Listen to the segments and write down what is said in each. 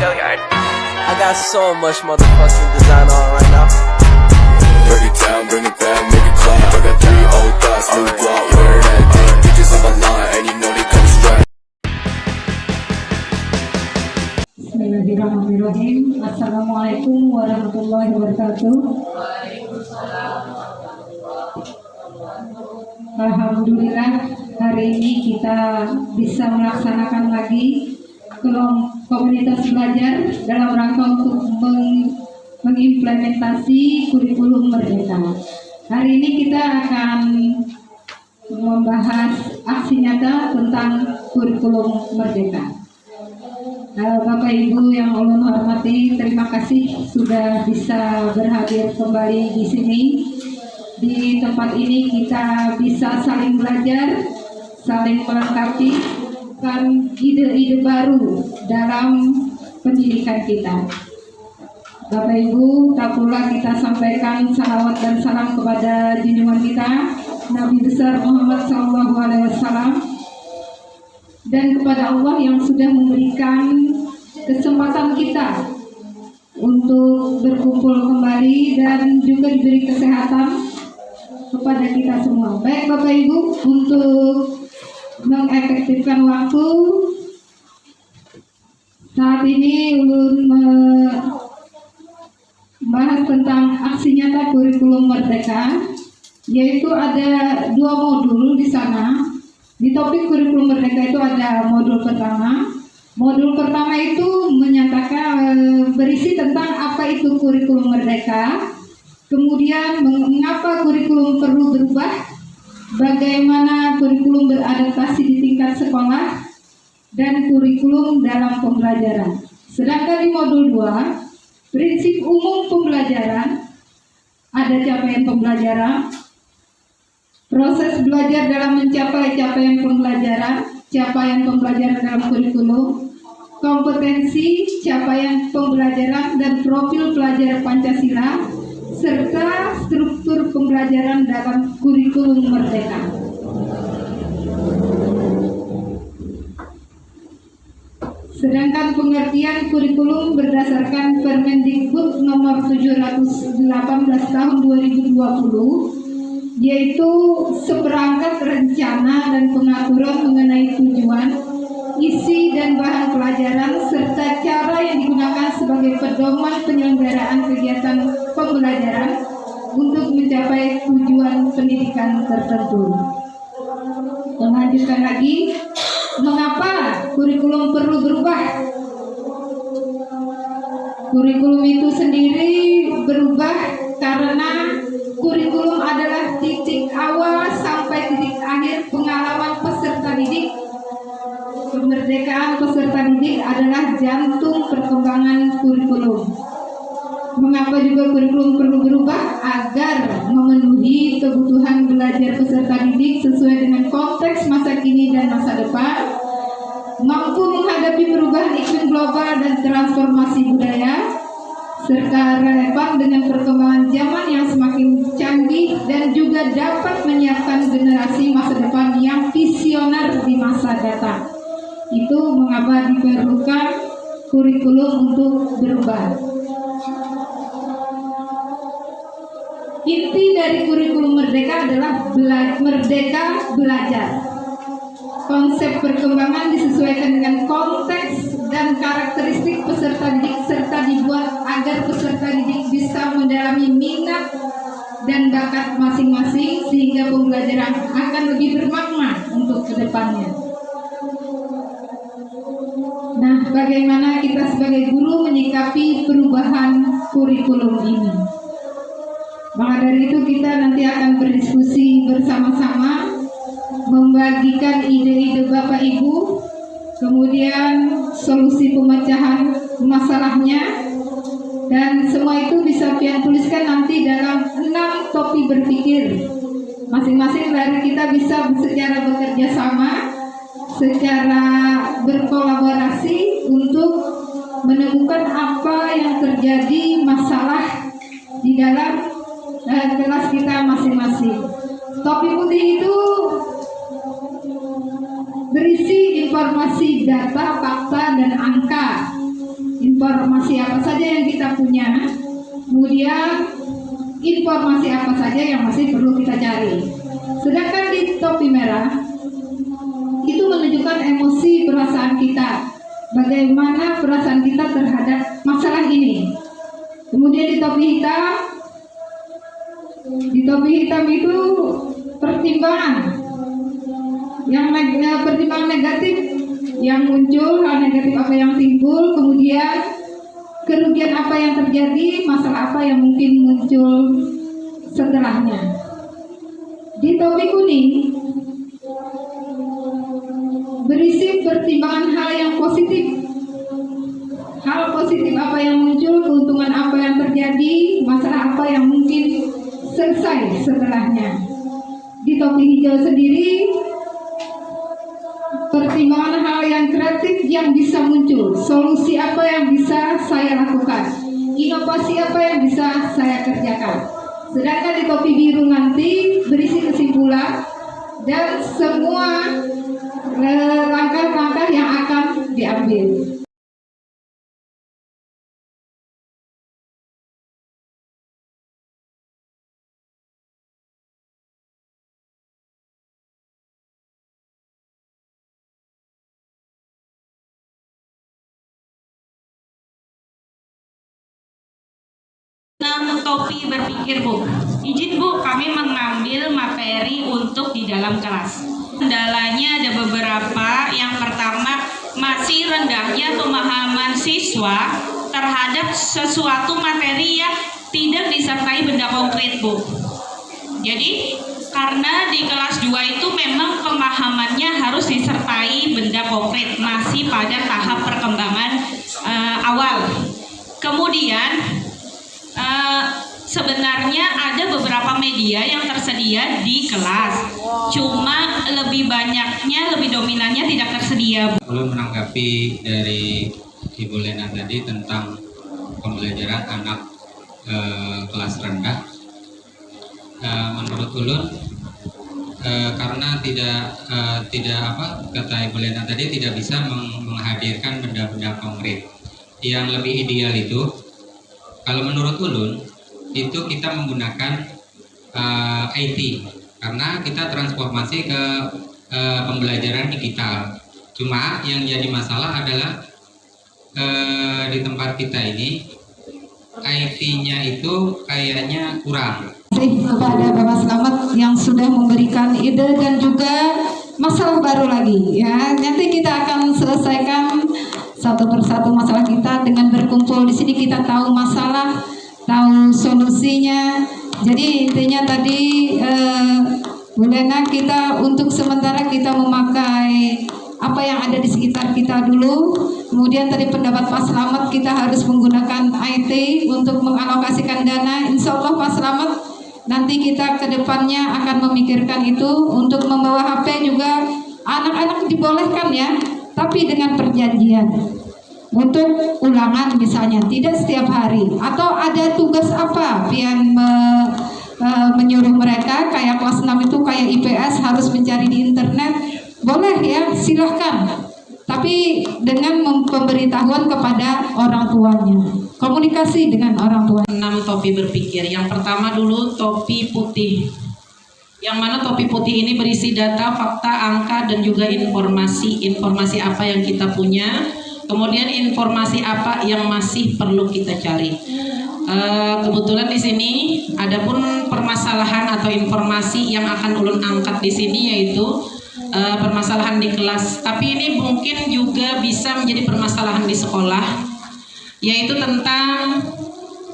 I got so much motherfucking design on right now. Break it down, bring it back, make it clap. I got 3 old thoughts, new guap, wear that thing. Bitches on my line, and you know they come straight. Bismillahirrahmanirrahim. Assalamualaikum warahmatullahi wabarakatuh. Alhamdulillah, hari ini kita bisa melaksanakan lagi komunitas belajar dalam rangka untuk mengimplementasi kurikulum Merdeka. Hari ini kita akan membahas aksi nyata tentang kurikulum Merdeka. Bapak Ibu yang ulun hormati, terima kasih sudah bisa berhadir kembali di sini. Di tempat ini kita bisa saling belajar, saling melengkapi dan ide-ide baru dalam pendidikan kita. Bapak Ibu, tak pula kita sampaikan salawat dan salam kepada junjungan kita Nabi besar Muhammad SAW dan kepada Allah yang sudah memberikan kesempatan kita untuk berkumpul kembali dan juga diberi kesehatan kepada kita semua. Baik Bapak Ibu, untuk mengefektifkan waktu, saat ini ulun membahas tentang aksi nyata kurikulum Merdeka, yaitu ada 2 modul di sana. Di topik kurikulum Merdeka itu ada modul pertama. Modul pertama itu menyatakan berisi tentang apa itu kurikulum Merdeka, kemudian mengapa kurikulum perlu berubah, bagaimana kurikulum beradaptasi di tingkat sekolah, dan kurikulum dalam pembelajaran. Sedangkan di modul 2, prinsip umum pembelajaran, ada capaian pembelajaran, proses belajar dalam mencapai capaian pembelajaran dalam kurikulum, kompetensi, capaian pembelajaran dan profil pelajar Pancasila, serta struktur pembelajaran dalam kurikulum Merdeka. Sedangkan pengertian kurikulum berdasarkan Permendikbud nomor 718 tahun 2020, yaitu seperangkat rencana dan pengaturan mengenai tujuan, isi dan bahan pelajaran, serta cara yang digunakan sebagai pedoman penyelenggaraan kegiatan pembelajaran untuk mencapai tujuan pendidikan tertentu. Melanjutkan lagi, mengapa kurikulum perlu berubah? Kurikulum itu sendiri berubah karena kurikulum adalah titik awal sampai titik akhir pengalaman peserta didik. Kemerdekaan peserta didik adalah jantung perkembangan kurikulum. Mengapa juga kurikulum perlu berubah? Agar memenuhi kebutuhan belajar peserta didik sesuai dengan konteks masa kini dan masa depan, mampu menghadapi perubahan iklim global dan transformasi budaya, serta relevan dengan perkembangan zaman yang semakin canggih dan juga dapat menyiapkan generasi masa depan yang visioner di masa datang. Itu mengapa diperlukan kurikulum untuk berubah. Inti dari kurikulum Merdeka adalah merdeka belajar. Konsep perkembangan disesuaikan dengan konteks dan karakteristik peserta didik serta dibuat agar peserta didik bisa mendalami minat dan bakat masing-masing sehingga pembelajaran akan lebih bermakna untuk kedepannya. Nah, bagaimana kita sebagai guru menyikapi perubahan kurikulum ini? Maka dari itu kita nanti akan berdiskusi bersama-sama, membagikan ide-ide Bapak Ibu, kemudian solusi pemecahan masalahnya, dan semua itu bisa pian tuliskan nanti dalam 6 topik berpikir. Masing-masing dari kita bisa secara bekerja sama, secara berkolaborasi untuk menemukan apa yang terjadi masalah di dalam kelas kita masing-masing. Topik putih itu berisi informasi data, fakta, dan angka. informasi apa saja yang kita punya, kemudian informasi apa saja yang masih perlu kita cari. Sedangkan di topi merah itu menunjukkan emosi perasaan kita, bagaimana perasaan kita terhadap masalah ini. Kemudian di topi hitam itu pertimbangan pertimbangan negatif yang muncul, hal negatif apa yang timbul, kemudian kerugian apa yang terjadi, masalah apa yang mungkin muncul setelahnya. Di topi kuning berisi pertimbangan hal yang positif. Hal positif apa yang muncul, keuntungan apa yang terjadi, masalah apa yang mungkin selesai setelahnya. Di topi hijau sendiri, pertimbangan hal yang kreatif yang bisa muncul, solusi apa yang bisa saya lakukan, inovasi apa yang bisa saya kerjakan. Sedangkan di topi biru nanti berisi kesimpulan dan semua langkah-langkah yang akan diambil. Topi berpikir, Bu. Izin, Bu, kami mengambil materi untuk di dalam kelas. Kendalanya ada beberapa. Yang pertama, masih rendahnya pemahaman siswa terhadap sesuatu materi yang tidak disertai benda konkret, Bu. Jadi, karena di kelas 2 itu memang pemahamannya harus disertai benda konkret, masih pada tahap perkembangan awal. Kemudian sebenarnya ada beberapa media yang tersedia di kelas, cuma lebih banyaknya, lebih dominannya tidak tersedia. Belum menanggapi dari Ibu Lena tadi tentang pembelajaran anak kelas rendah. Menurut Ulun, karena tidak kata Ibu Lena tadi, tidak bisa menghadirkan benda-benda konkret. Yang lebih ideal itu, kalau menurut Ulun, itu kita menggunakan IT, karena kita transformasi ke pembelajaran digital. Cuma yang jadi masalah adalah di tempat kita ini IT-nya itu kayaknya kurang. Kepada Bapak Slamet yang sudah memberikan ide dan juga masalah baru lagi, ya. Nanti kita akan selesaikan satu persatu masalah kita dengan berkumpul di sini. Kita tahu masalah, tahu solusinya. Jadi intinya tadi Bu Lena, kita untuk sementara kita memakai apa yang ada di sekitar kita dulu. Kemudian tadi pendapat Pak Slamet, kita harus menggunakan IT untuk mengalokasikan dana. Insya Allah Pak Slamet, nanti kita ke depannya akan memikirkan itu. Untuk membawa HP juga anak-anak dibolehkan, ya, tapi dengan perjanjian. Untuk ulangan misalnya, tidak setiap hari. Atau ada tugas apa yang menyuruh mereka, kayak kelas 6 itu kayak IPS harus mencari di internet, boleh, ya, silahkan. Tapi dengan pemberitahuan kepada orang tuanya, komunikasi dengan orang tua. 6 topi berpikir. Yang pertama dulu topi putih, yang mana topi putih ini berisi data, fakta, angka, dan juga informasi apa yang kita punya. Kemudian informasi apa yang masih perlu kita cari. Kebetulan di sini adapun permasalahan atau informasi yang akan Ulun angkat di sini yaitu permasalahan di kelas. Tapi ini mungkin juga bisa menjadi permasalahan di sekolah, yaitu tentang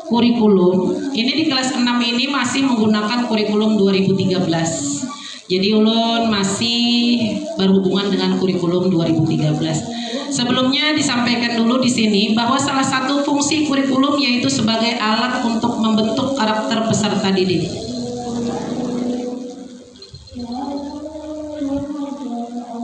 kurikulum. Ini di kelas 6 ini masih menggunakan kurikulum 2013. Jadi Ulun masih berhubungan dengan kurikulum 2013. Sebelumnya disampaikan dulu di sini bahwa salah satu fungsi kurikulum yaitu sebagai alat untuk membentuk karakter peserta didik.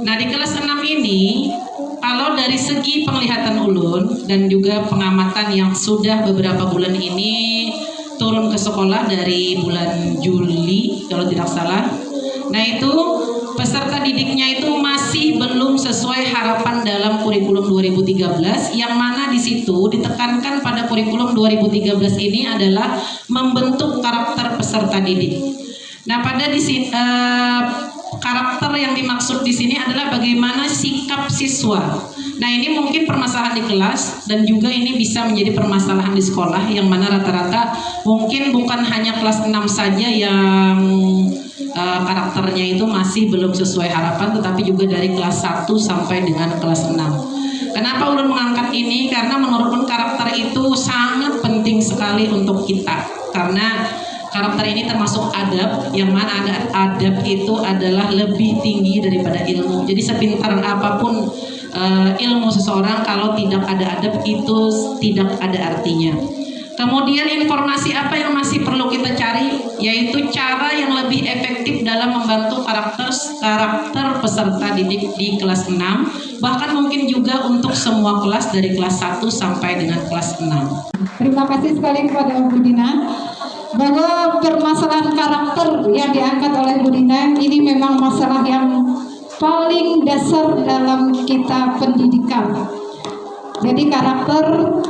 Nah, di kelas 6 ini, kalau dari segi penglihatan Ulun dan juga pengamatan yang sudah beberapa bulan ini turun ke sekolah dari bulan Juli kalau tidak salah. Nah, itu peserta didiknya itu masih belum sesuai harapan dalam kurikulum 2013, yang mana di situ ditekankan pada kurikulum 2013 ini adalah membentuk karakter peserta didik. Nah, pada di sini karakter yang dimaksud di sini adalah bagaimana sikap siswa. Nah, ini mungkin permasalahan di kelas dan juga ini bisa menjadi permasalahan di sekolah, yang mana rata-rata mungkin bukan hanya kelas 6 saja yang karakternya itu masih belum sesuai harapan, tetapi juga dari kelas 1 sampai dengan kelas 6. Kenapa ulun mengangkat ini? Karena menurut ulun karakter itu sangat penting sekali untuk kita, karena karakter ini termasuk adab, yang mana adab itu adalah lebih tinggi daripada ilmu. Jadi sepintar apapun ilmu seseorang, kalau tidak ada adab itu tidak ada artinya. Kemudian informasi apa yang masih perlu kita cari, yaitu cara yang lebih efektif dalam membantu karakter peserta didik di kelas 6, bahkan mungkin juga untuk semua kelas dari kelas 1 sampai dengan kelas 6. Terima kasih sekali kepada Bu Dina, bahwa permasalahan karakter yang diangkat oleh Bu Dina ini memang masalah yang paling dasar dalam kita pendidikan. Jadi karakter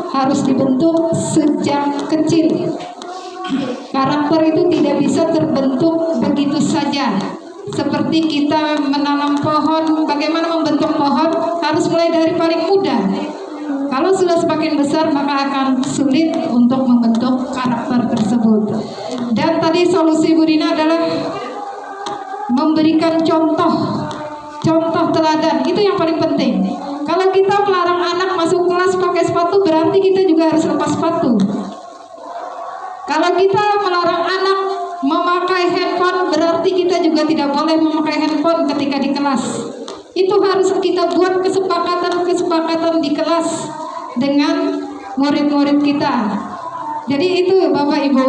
harus dibentuk sejak kecil. Karakter itu tidak bisa terbentuk begitu saja. Seperti kita menanam pohon, bagaimana membentuk pohon? Harus mulai dari paling muda. Kalau sudah semakin besar, maka akan sulit untuk membentuk karakter tersebut. Dan tadi solusi Bu Dina adalah memberikan contoh teladan. Itu yang paling penting. Kalau kita melarang anak masuk kelas pakai sepatu, berarti kita juga harus lepas sepatu. Kalau kita melarang anak memakai handphone, berarti kita juga tidak boleh memakai handphone ketika di kelas. Itu harus kita buat kesepakatan di kelas dengan murid-murid kita. Jadi itu Bapak Ibu,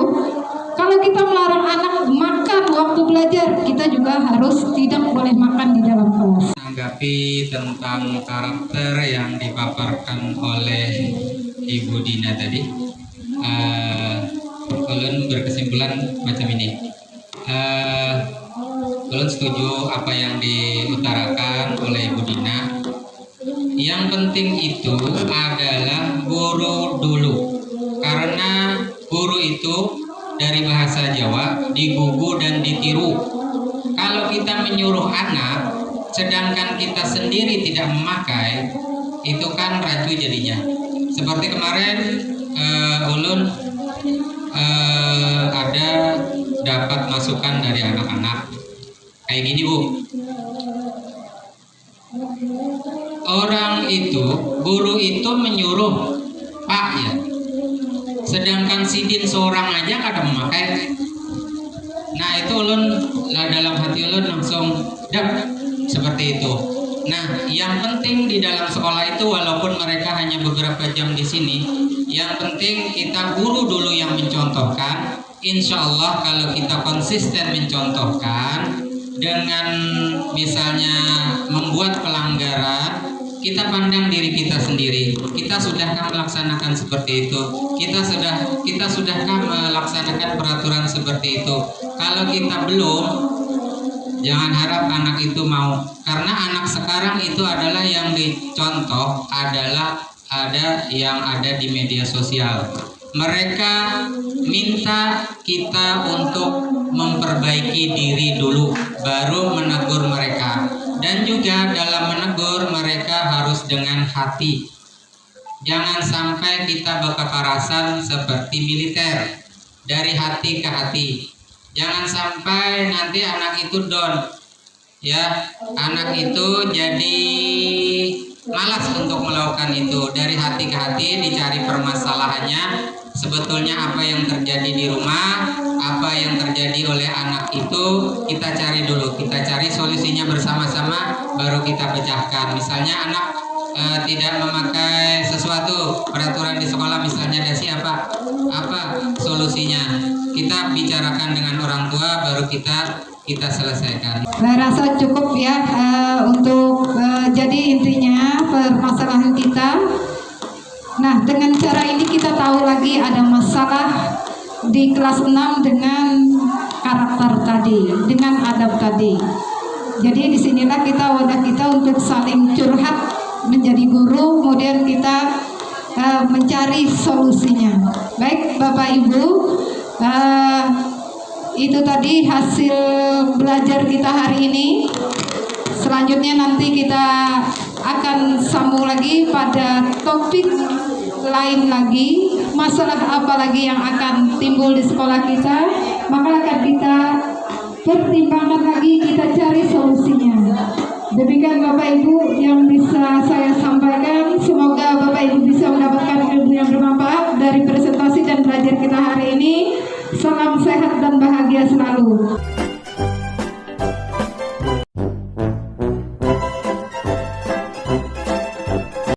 kalau kita melarang anak makan waktu belajar, kita juga harus tidak boleh makan di dalam kelas. Menanggapi tentang karakter yang dipaparkan oleh Ibu Dina tadi, ulun berkesimpulan macam ini. Ulun setuju apa yang diutarakan oleh Ibu Dina. Yang penting itu adalah guru dulu, karena guru itu dari bahasa Jawa digugu dan ditiru. Kalau kita menyuruh anak, sedangkan kita sendiri tidak memakai, itu kan rancu jadinya. Seperti kemarin ulun ada dapat masukan dari anak-anak kayak gini, Bu. Orang itu, guru itu menyuruh Pak ya, sedangkan sidin seorang aja kadang memakai. Nah itu ulun dalam hati ulun langsung seperti itu. Nah yang penting di dalam sekolah itu, walaupun mereka hanya beberapa jam di sini, yang penting kita guru dulu yang mencontohkan. Insya Allah kalau kita konsisten mencontohkan dengan misalnya membuat pelanggaran, kita pandang diri kita sendiri. Kita sudahkah melaksanakan seperti itu? Kita sudahkah melaksanakan peraturan seperti itu? Kalau kita belum, jangan harap anak itu mau. Karena anak sekarang itu adalah yang dicontoh adalah yang ada di media sosial. Mereka minta kita untuk memperbaiki diri dulu, baru menegur mereka. Dan juga dalam menegur mereka harus dengan hati. Jangan sampai kita berkekerasan seperti militer, dari hati ke hati. Jangan sampai nanti anak itu down, ya, anak itu jadi malas untuk melakukan itu. Dari hati ke hati dicari permasalahannya. Sebetulnya apa yang terjadi di rumah, apa yang terjadi oleh anak itu kita cari dulu, kita cari solusinya bersama-sama, baru kita pecahkan. Misalnya anak tidak memakai sesuatu, peraturan di sekolah misalnya ada siapa, apa solusinya? Kita bicarakan dengan orang tua, baru kita selesaikan. Saya rasa cukup ya untuk jadi intinya permasalahan kita. Nah, dengan cara ini kita tahu lagi ada masalah di kelas 6 dengan karakter tadi, dengan adab tadi. Jadi disinilah wadah kita untuk saling curhat menjadi guru, kemudian kita mencari solusinya. Baik Bapak Ibu, itu tadi hasil belajar kita hari ini. Selanjutnya nanti kita akan sambung lagi pada topik lain lagi, masalah apa lagi yang akan timbul di sekolah kita, maka akan kita pertimbangkan lagi, kita cari solusinya. Demikian Bapak Ibu yang bisa saya sampaikan. Semoga Bapak Ibu bisa mendapatkan ilmu yang bermanfaat dari presentasi dan belajar kita hari ini. Salam sehat dan bahagia selalu.